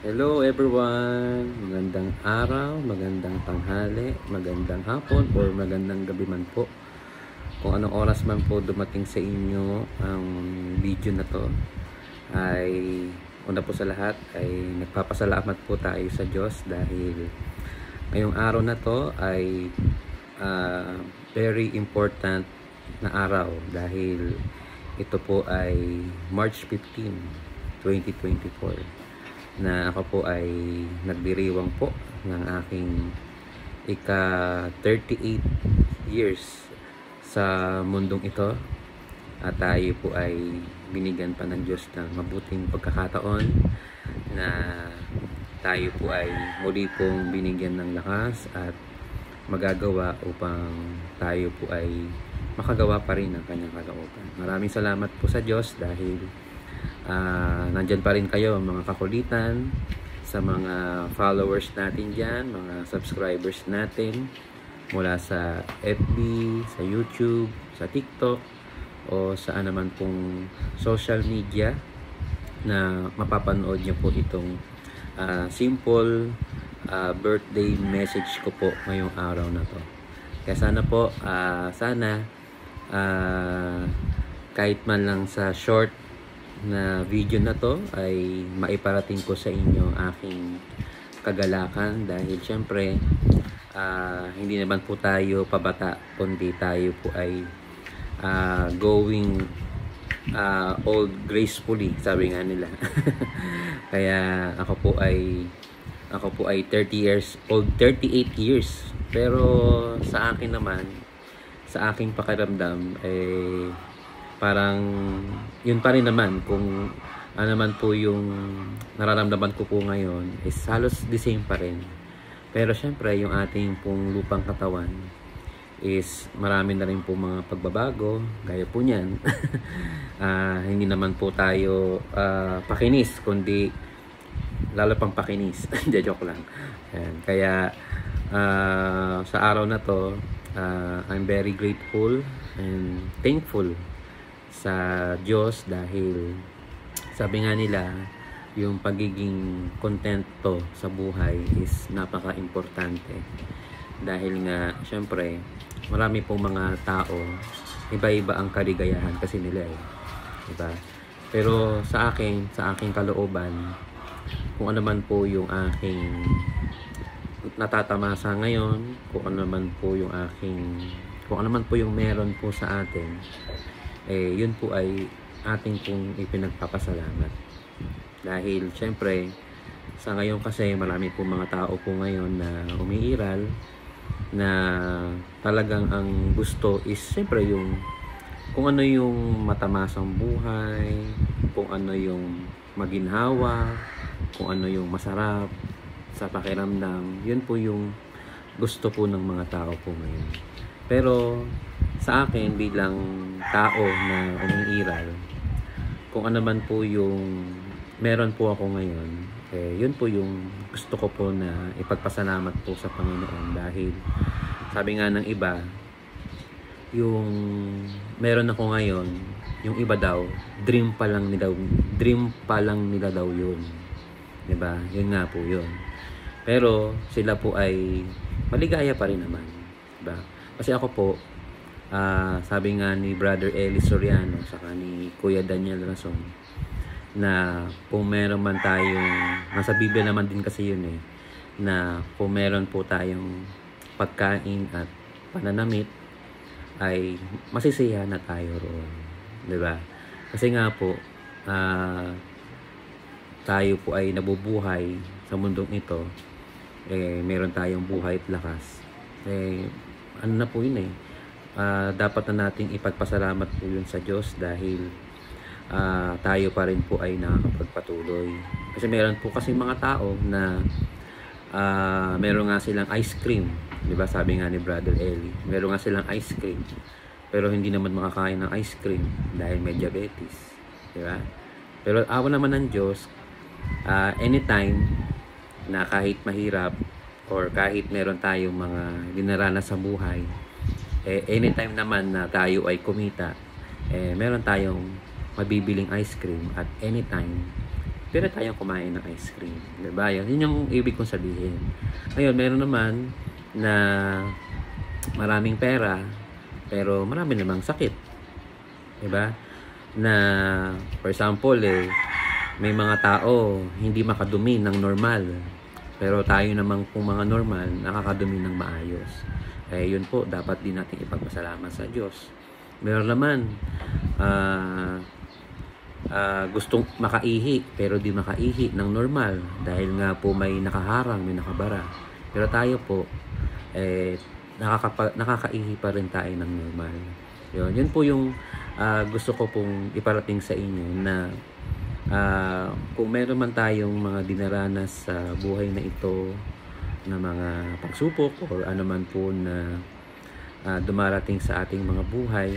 Hello everyone! Magandang araw, magandang tanghali, magandang hapon, or magandang gabi man po. Kung anong oras man po dumating sa inyo ang video na to, ay una po sa lahat ay nagpapasalamat po tayo sa Diyos dahil ngayong araw na to ay very important na araw dahil ito po ay March 15, 2024 na ako po ay nagdiriwang po ng aking ika-38 years sa mundong ito, at tayo po ay binigyan pa ng Diyos ng mabuting pagkakataon na tayo po ay muli pong binigyan ng lakas at magagawa upang tayo po ay makagawa pa rin ng kanyang kalooban. Maraming salamat po sa Diyos dahil nandyan pa rin kayo mga kakulitan, sa mga followers natin dyan, mga subscribers natin mula sa FB, sa YouTube, sa TikTok o saan naman pong social media na mapapanood nyo po itong simple birthday message ko po ngayong araw na to. Kaya sana po, kahit man lang sa short na video na to ay maiparating ko sa inyo aking kagalakan dahil syempre hindi naman po tayo pabata kundi tayo po ay going old gracefully, sabi nga nila. Kaya ako po ay 30 years old, 38 years, pero sa akin naman, sa aking pakiramdam parang yun pa rin naman. Kung ano naman po yung nararamdaman ko po ngayon is halos the same pa rin. Pero syempre yung ating pong lupang katawan is marami na rin po mga pagbabago gaya po niyan. Hindi naman po tayo pakinis kundi lalo pang pakinis. Joke lang. Ayan. Kaya sa araw na to, I'm very grateful and thankful sa Diyos dahil sabi nga nila yung pagiging kontento sa buhay is napaka-importante dahil nga syempre marami pong mga tao iba-iba ang kaligayahan kasi nila diba? Pero sa aking kalooban, kung ano man po yung aking natatamasa ngayon, kung ano man po yung meron po sa atin, yun po ay ating pong ipinagpapasalamat dahil syempre sa ngayon kasi marami po mga tao po ngayon na umiiral na talagang ang gusto is syempre yung kung ano yung matamasang buhay, kung ano yung maginhawa, kung ano yung masarap sa pakiramdam. Yun po yung gusto po ng mga tao po ngayon. Pero sa akin bilang tao na umiiral, kung ano man po yung meron po ako ngayon, yun po yung gusto ko po na ipagpasalamat po sa Panginoon dahil sabi nga ng iba, yung meron ako ngayon, yung iba daw, dream pa lang nila daw yun. Diba? Yun nga po yun. Pero sila po ay maligaya pa rin naman. Diba? Kasi ako po, sabi nga ni Brother Eli Soriano saka ni Kuya Daniel Rason na kung meron man tayong, nasa Biblia naman din kasi yun na kung meron po tayong pagkain at pananamit ay masisiyahan na tayo roon, diba? Kasi nga po tayo po ay nabubuhay sa mundong ito, meron tayong buhay at lakas, ano na po yun dapat na nating ipagpasalamat po yun sa Diyos dahil tayo pa rin po ay nakakapagpatuloy. Kasi meron po kasi mga tao na meron nga silang ice cream, di ba? Sabi nga ni Brother Eli, meron nga silang ice cream pero hindi naman makakain ng ice cream dahil may diabetes, di ba? Pero awa naman ng Diyos, anytime na kahit mahirap or kahit meron tayong mga dinaranas sa buhay, anytime naman na tayo ay kumita, meron tayong mabibiling ice cream at anytime pero tayong kumain ng ice cream. Diba? Yun yung ibig kong sabihin. Ngayon, meron naman na maraming pera, pero marami namang sakit. Diba? Na, for example, may mga tao hindi makadumi ng normal. Pero tayo naman kung mga normal, nakakadumi ng maayos. Yun po, dapat din natin ipagpasalamat sa Diyos. Meron naman, gustong makaihi, pero di makaihi ng normal. Dahil nga po may nakaharang, may nakabara. Pero tayo po, nakakaihi pa rin tayo ng normal. Yun po yung gusto ko pong iparating sa inyo na kung meron man tayong mga dinaranas sa buhay na ito na mga pagsupok or ano man po na dumarating sa ating mga buhay,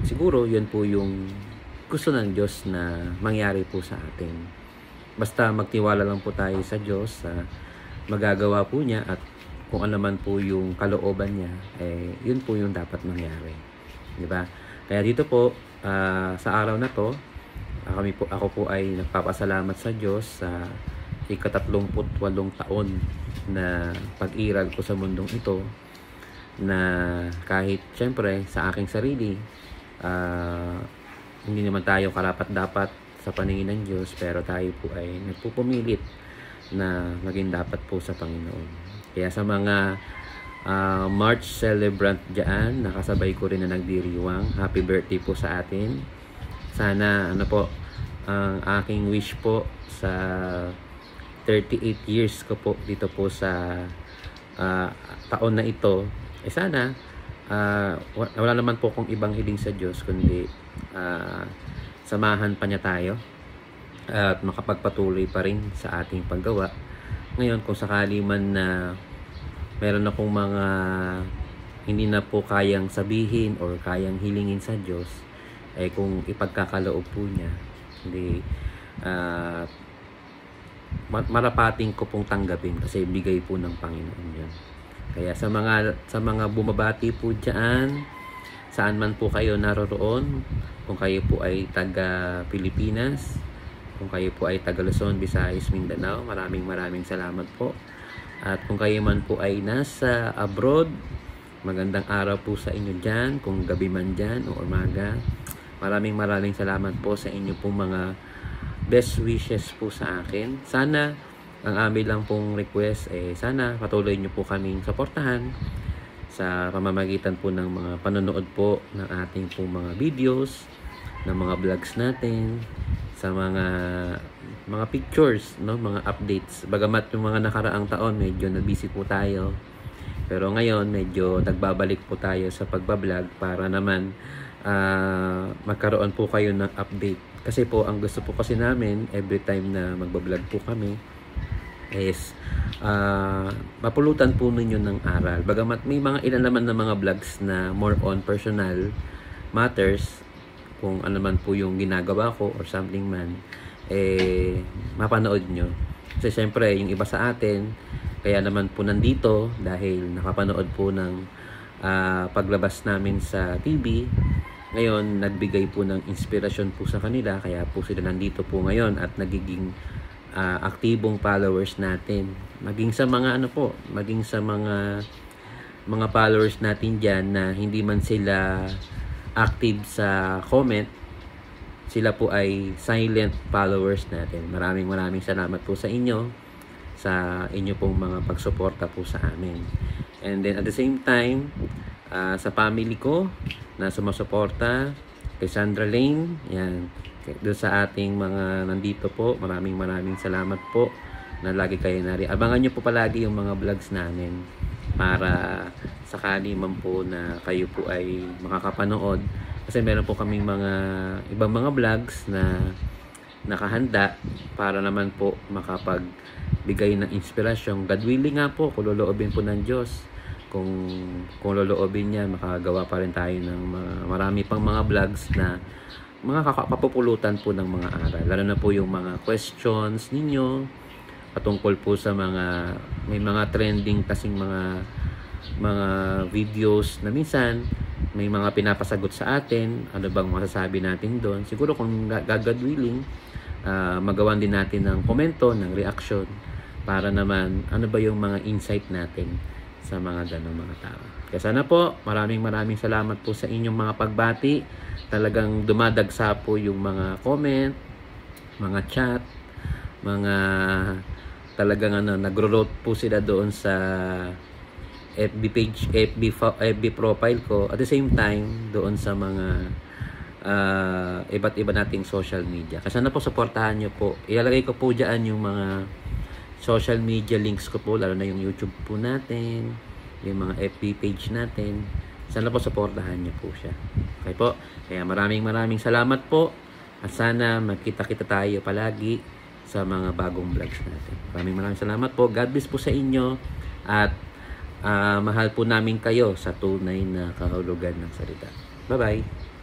siguro yun po yung gusto ng Diyos na mangyari po sa atin. Basta magtiwala lang po tayo sa Diyos, magagawa po niya, at kung ano man po yung kalooban niya, yun po yung dapat mangyari. Diba? Kaya dito po, sa araw na to, ako po ay nagpapasalamat sa Diyos sa ika-38 taon na pag-iral ko sa mundong ito, na kahit syempre sa aking sarili, hindi naman tayo karapat-dapat sa paningin ng Diyos, pero tayo po ay nagpupumilit na maging dapat po sa Panginoon. Kaya sa mga March celebrant dyan, nakasabay ko rin na nagdiriwang, happy birthday po sa atin. Sana ang aking wish po sa 38 years ko po dito po sa taon na ito, sana wala naman po kung ibang hiling sa Diyos, kundi samahan pa niya tayo at makapagpatuloy pa rin sa ating paggawa. Ngayon, kung sakali man na meron akong mga hindi na po kayang sabihin or kayang hilingin sa Diyos, kung ipagkakaloob po niya, hindi marapating ko pong tanggapin, kasi bigay po ng Panginoon yun. Kaya sa mga bumabati po diyan, saan man po kayo naroroon, kung kayo po ay taga Pilipinas, kung kayo po ay taga Luzon, Visayas, Mindanao, maraming salamat po. At kung kayo man po ay nasa abroad, magandang araw po sa inyo dyan, kung gabi man dyan o umaga. Maraming salamat po sa inyo pong mga best wishes po sa akin. Sana, ang amin lang pong request, sana patuloy nyo po kaming suportahan sa pamamagitan po ng mga panonood po ng ating pong mga videos, ng mga vlogs natin, sa mga pictures, no, mga updates. Bagamat yung mga nakaraang taon medyo na-busy po tayo, pero ngayon medyo nagbabalik po tayo sa pagbablog para naman magkaroon po kayo ng update. Kasi po ang gusto po kasi namin every time na magbablog po kami is mapulutan po ninyo ng aral. Bagamat may mga ilan naman na mga vlogs na more on personal matters, kung ano man po yung ginagawa ko or something man, mapanood nyo. Kasi syempre yung iba sa atin, kaya naman po nandito dahil nakapanood po ng paglabas namin sa TV. Ngayon, nagbigay po ng inspirasyon po sa kanila, kaya po sila nandito po ngayon at nagiging aktibong followers natin. Maging sa mga maging sa mga followers natin diyan na hindi man sila active sa comment, sila po ay silent followers natin. Maraming salamat po sa inyo, sa inyo pong mga pagsuporta po sa amin. And then at the same time, sa family ko na sumusuporta, kay Sandra Lane, yan, doon sa ating mga nandito po, maraming salamat po na lagi kayo nari. Abangan nyo po palagi yung mga vlogs namin para sakali man po na kayo po ay makakapanood, kasi meron po kaming mga ibang mga vlogs na nakahanda para naman po makapagbigay ng inspirasyon. God willing nga po, kung loloobin po ng Diyos, kung loloobin niya, makagawa pa rin tayo ng marami pang mga vlogs na mga kapupulutan po ng mga aral, lalo na po yung mga questions ninyo patungkol po sa may mga trending kasing mga videos na minsan may mga pinapasagot sa atin. Ano bang masasabi natin doon? Siguro kung God willing, magawan din natin ng komento, ng reaction para naman ano ba yung mga insight natin sa mga ganong mga tao. Kaya sana po, maraming salamat po sa inyong mga pagbati. Talagang dumadagsa po yung mga comment, mga chat, mga talagang nagro-roll po sila doon sa FB page, FB profile ko. At the same time, doon sa mga iba't iba nating social media. Kasi sana po supportahan nyo po. Ilalagay ko po dyan yung mga social media links ko po, lalo na yung YouTube po natin, yung mga FB page natin. Sana po supportahan nyo po siya. Okay po? Kaya maraming salamat po. At sana magkita-kita tayo palagi sa mga bagong vlogs natin. Maraming salamat po. God bless po sa inyo. At mahal po namin kayo sa tunay na kahulugan ng salita. Bye-bye!